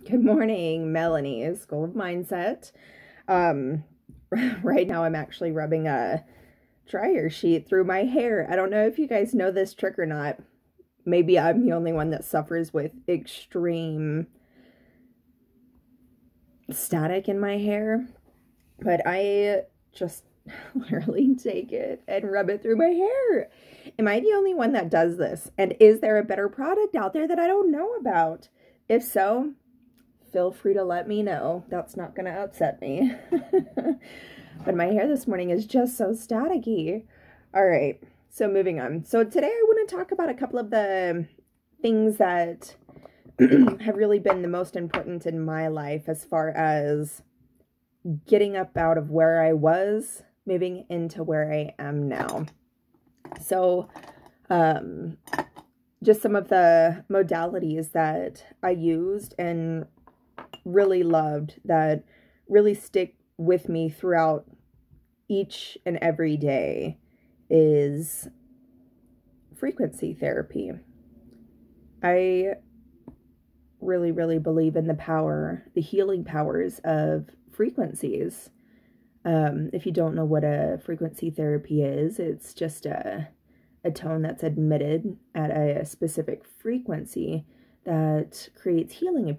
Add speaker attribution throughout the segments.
Speaker 1: Good morning, Melanie, School of Mindset. Um, right now I'm actually rubbing a dryer sheet through my hair. I don't know if you guys know this trick or not. Maybe I'm the only one that suffers with extreme static in my hair, but I just literally take it and rub it through my hair. Am I the only one that does this? And is there a better product out there that I don't know about? If so, feel free to let me know. That's not going to upset me. But my hair this morning is just so staticky. All right, so moving on. So today I want to talk about a couple of the things that have really been the most important in my life as far as getting up out of where I was, moving into where I am now. So, just some of the modalities that I used and really loved that really stick with me throughout each and every day is frequency therapy. I really believe in the power, the healing powers of frequencies. If you don't know what a frequency therapy is, it's just a tone that's emitted at a specific frequency that creates healing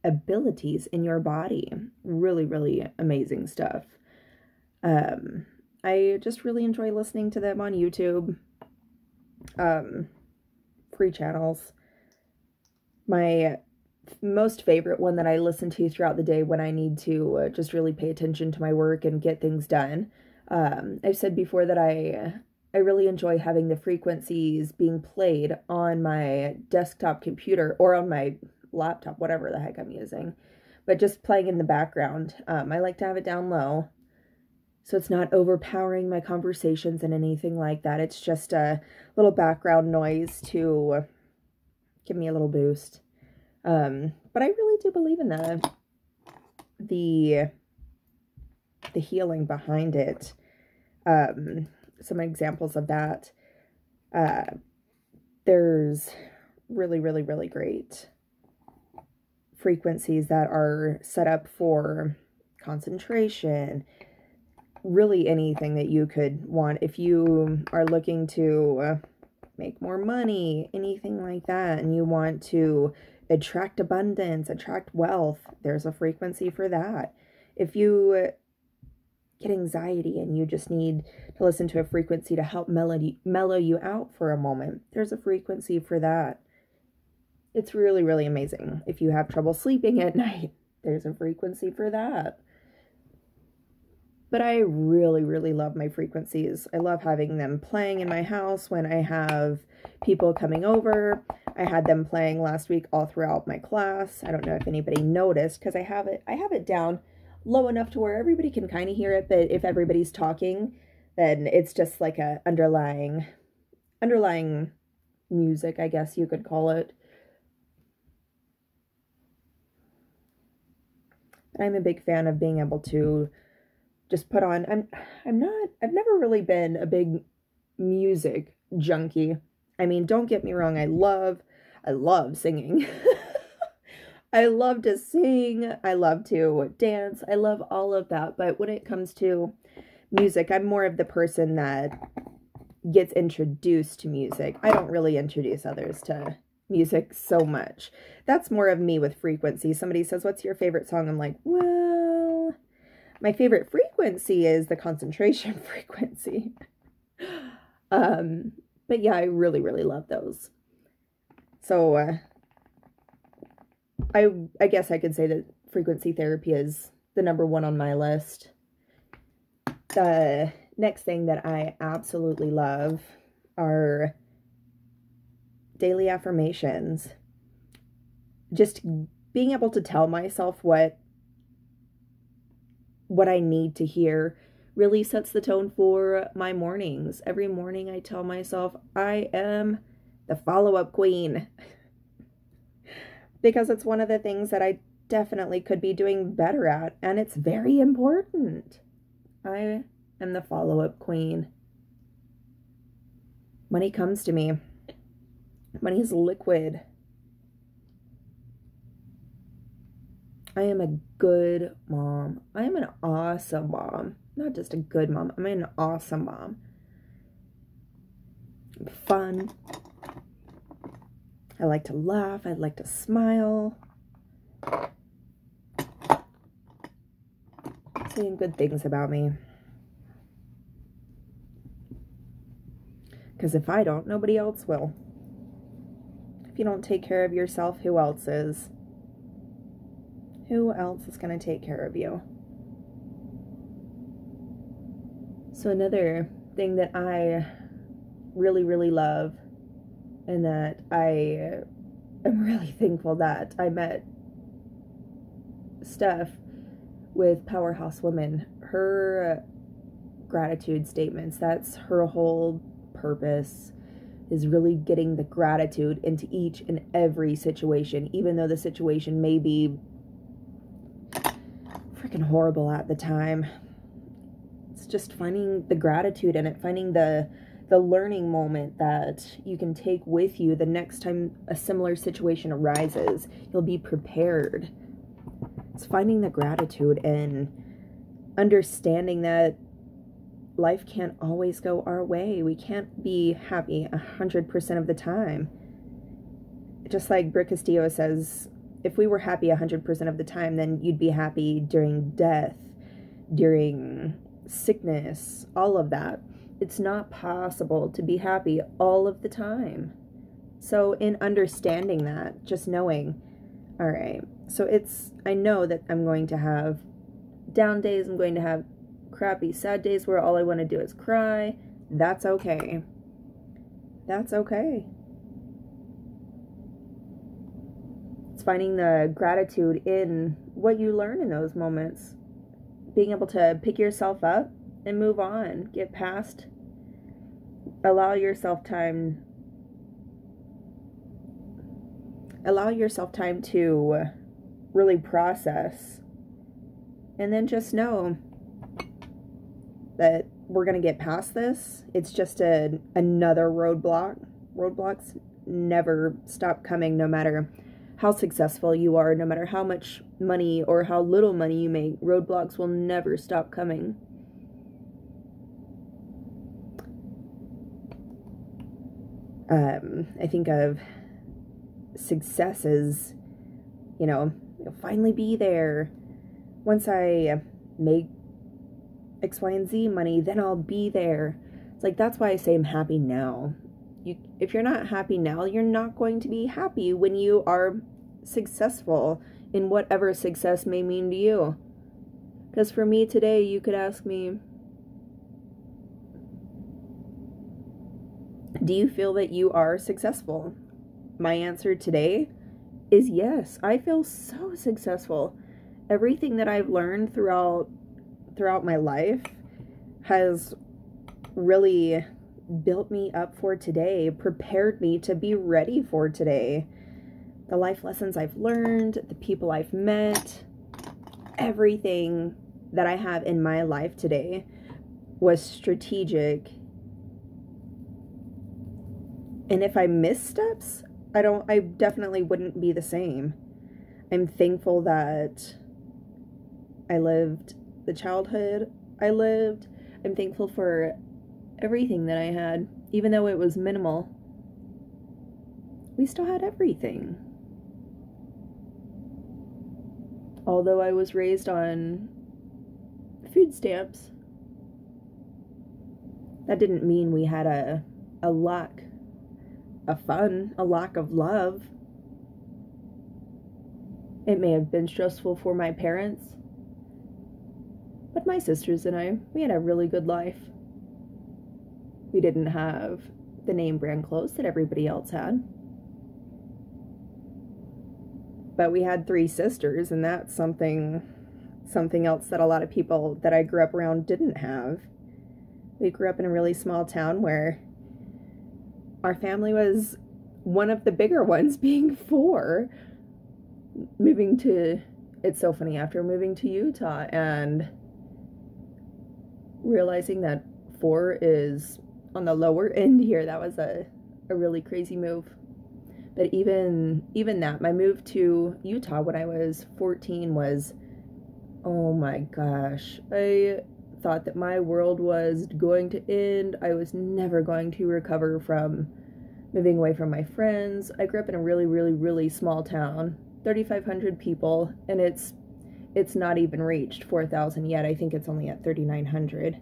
Speaker 1: abilities in your body. Really amazing stuff. I just really enjoy listening to them on YouTube. Free channels. My most favorite one that I listen to throughout the day when I need to just really pay attention to my work and get things done. I've said before that I really enjoy having the frequencies being played on my desktop computer or on my laptop, whatever the heck I'm using, but just playing in the background. I like to have it down low so it's not overpowering my conversations and anything like that. It's just a little background noise to give me a little boost. But I really do believe in the healing behind it. Some examples of that. There's really great frequencies that are set up for concentration, really anything that you could want. If you are looking to make more money, anything like that, and you want to attract abundance, attract wealth, there's a frequency for that. If you get anxiety and you just need to listen to a frequency to help mellow you out for a moment, there's a frequency for that. It's really amazing. If you have trouble sleeping at night, there's a frequency for that. But I really love my frequencies. I love having them playing in my house when I have people coming over. I had them playing last week all throughout my class. I don't know if anybody noticed because I have it down low enough to where everybody can kind of hear it, but if everybody's talking, then it's just like a underlying music, I guess you could call it. I'm a big fan of being able to just put on, I've never really been a big music junkie. I mean, don't get me wrong, I love singing. I love to sing, I love to dance, I love all of that, but when it comes to music, I'm more of the person that gets introduced to music. I don't really introduce others to music so much. That's more of me with frequency. Somebody says, what's your favorite song? I'm like, well, my favorite frequency is the concentration frequency. But yeah, I really love those. So, I guess I could say that frequency therapy is the number one on my list. The next thing that I absolutely love are daily affirmations. Just being able to tell myself what I need to hear really sets the tone for my mornings. Every morning I tell myself I am the follow-up queen. Because it's one of the things that I definitely could be doing better at, and it's very important. I am the follow-up queen. Money comes to me. Money is liquid. I am a good mom. I am an awesome mom. Not just a good mom. I'm an awesome mom. I'm fun. I like to laugh. I like to smile. Saying good things about me. Because if I don't, nobody else will. If you don't take care of yourself, who else is? Who else is going to take care of you? So another thing that I really, really love, and that I am really thankful that I met Steph with Powerhouse Women. Her gratitude statements, that's her whole purpose, is really getting the gratitude into each and every situation, even though the situation may be freaking horrible at the time. It's just finding the gratitude in it, finding the learning moment that you can take with you the next time a similar situation arises. You'll be prepared. It's finding the gratitude and understanding that life can't always go our way. We can't be happy 100% of the time. Just like Brick Castillo says, if we were happy 100% of the time, then you'd be happy during death, during sickness, all of that. It's not possible to be happy all of the time. So in understanding that, just knowing, all right, so I know that I'm going to have down days, I'm going to have crappy, sad days where all I want to do is cry. That's okay. That's okay. It's finding the gratitude in what you learn in those moments. Being able to pick yourself up and move on. Get past. Allow yourself time. Allow yourself time to really process. And then just know that we're going to get past this. It's just another roadblock. Roadblocks never stop coming, no matter how successful you are, no matter how much money or how little money you make. Roadblocks will never stop coming. I think of success as, you'll finally be there. Once I make X, Y, and Z money, then I'll be there. It's like, that's why I say I'm happy now. If you're not happy now, you're not going to be happy when you are successful in whatever success may mean to you. Because for me today, you could ask me, do you feel that you are successful? My answer today is yes. I feel so successful. Everything that I've learned throughout my life has really built me up for today, prepared me to be ready for today. The life lessons I've learned, the people I've met, everything that I have in my life today was strategic. And if I miss steps, I definitely wouldn't be the same. I'm thankful that I lived the childhood I lived. I'm thankful for everything that I had. Even though it was minimal, we still had everything. Although I was raised on food stamps, that didn't mean we had a lack of fun, a lack of love. It may have been stressful for my parents, but my sisters and I, we had a really good life. We didn't have the name brand clothes that everybody else had. But we had 3 sisters, and that's something else that a lot of people that I grew up around didn't have. We grew up in a really small town where our family was one of the bigger ones, being 4. It's so funny, after moving to Utah and realizing that 4 is on the lower end here, that was a really crazy move. But even that, my move to Utah when I was 14 was, oh my gosh, I thought that my world was going to end. I was never going to recover from moving away from my friends. I grew up in a really, really, really small town, 3,500 people, and it's not even reached 4,000 yet. I think it's only at 3,900,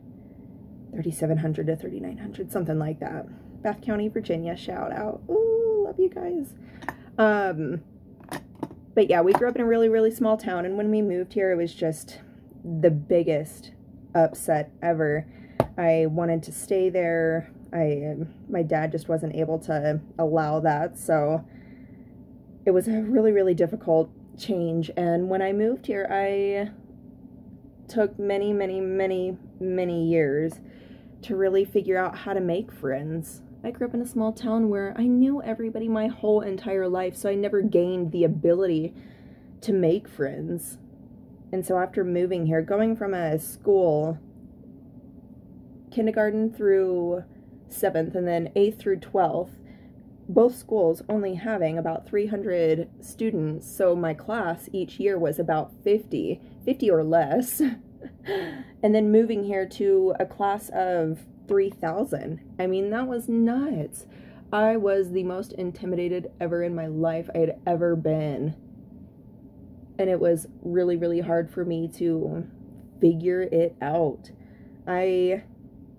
Speaker 1: 3,700 to 3,900, something like that. Bath County, Virginia, shout out. Ooh, love you guys. But yeah, we grew up in a really, really small town, and when we moved here, it was just the biggest upset ever. I wanted to stay there. My dad just wasn't able to allow that, so it was a really, really difficult change. And when I moved here, I took many, many, many, many years to really figure out how to make friends. I grew up in a small town where I knew everybody my whole entire life, so I never gained the ability to make friends. And so after moving here, going from a school, kindergarten through 7th and then 8th through 12th, both schools only having about 300 students, so my class each year was about 50 or less. And then moving here to a class of 3,000. I mean, that was nuts. I was the most intimidated ever in my life I had ever been. And it was really, really hard for me to figure it out. I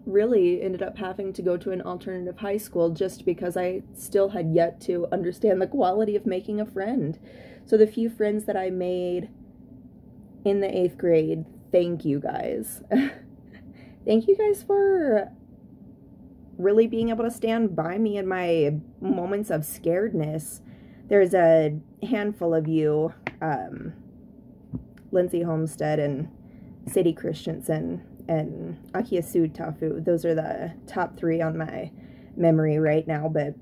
Speaker 1: really ended up having to go to an alternative high school just because I still had yet to understand the quality of making a friend. So the few friends that I made in the 8th grade, thank you guys. Thank you guys for really being able to stand by me in my moments of scaredness. There's a handful of you, Lindsay Homestead and Sadie Christensen and Akiyasu Tafu. Those are the top 3 on my memory right now, but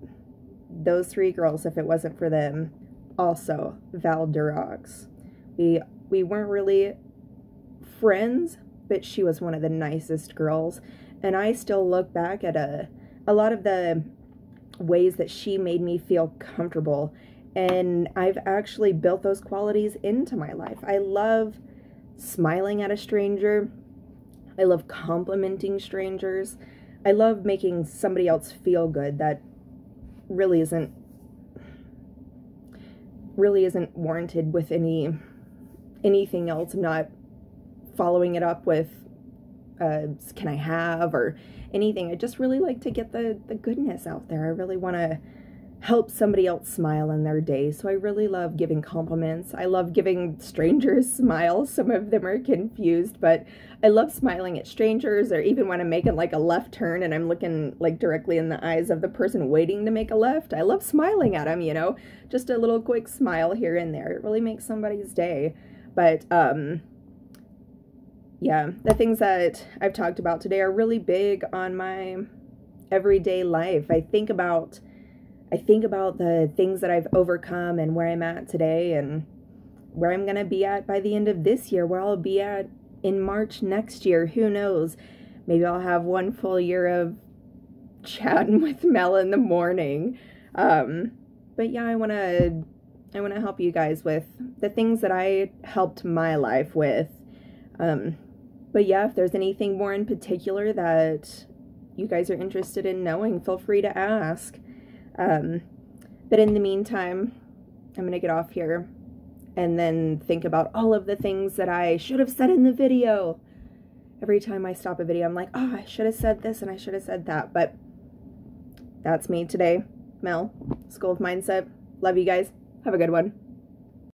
Speaker 1: those 3 girls, if it wasn't for them, also Val Durox. We weren't really friends, but she was one of the nicest girls, and I still look back at a lot of the ways that she made me feel comfortable, and I've actually built those qualities into my life. I love smiling at a stranger. I love complimenting strangers. I love making somebody else feel good. That really isn't warranted with anything else. I'm not following it up with can I have or anything. I just really like to get the goodness out there. I really want to help somebody else smile in their day. So I really love giving compliments. I love giving strangers smiles. Some of them are confused, but I love smiling at strangers, or even when I'm making like a left turn and I'm looking like directly in the eyes of the person waiting to make a left. I love smiling at them, you know, just a little quick smile here and there. It really makes somebody's day. But yeah, the things that I've talked about today are really big on my everyday life. I think about the things that I've overcome and where I'm at today and where I'm going to be at by the end of this year, where I'll be at in March next year. Who knows? Maybe I'll have 1 full year of chatting with Mel in the morning. But yeah, I want to help you guys with the things that I helped my life with. But yeah, if there's anything more in particular that you guys are interested in knowing, feel free to ask. But in the meantime, I'm going to get off here and then think about all of the things that I should have said in the video. Every time I stop a video, I'm like, oh, I should have said this and I should have said that. But that's me today. Mel, School of Mindset. Love you guys. Have a good one.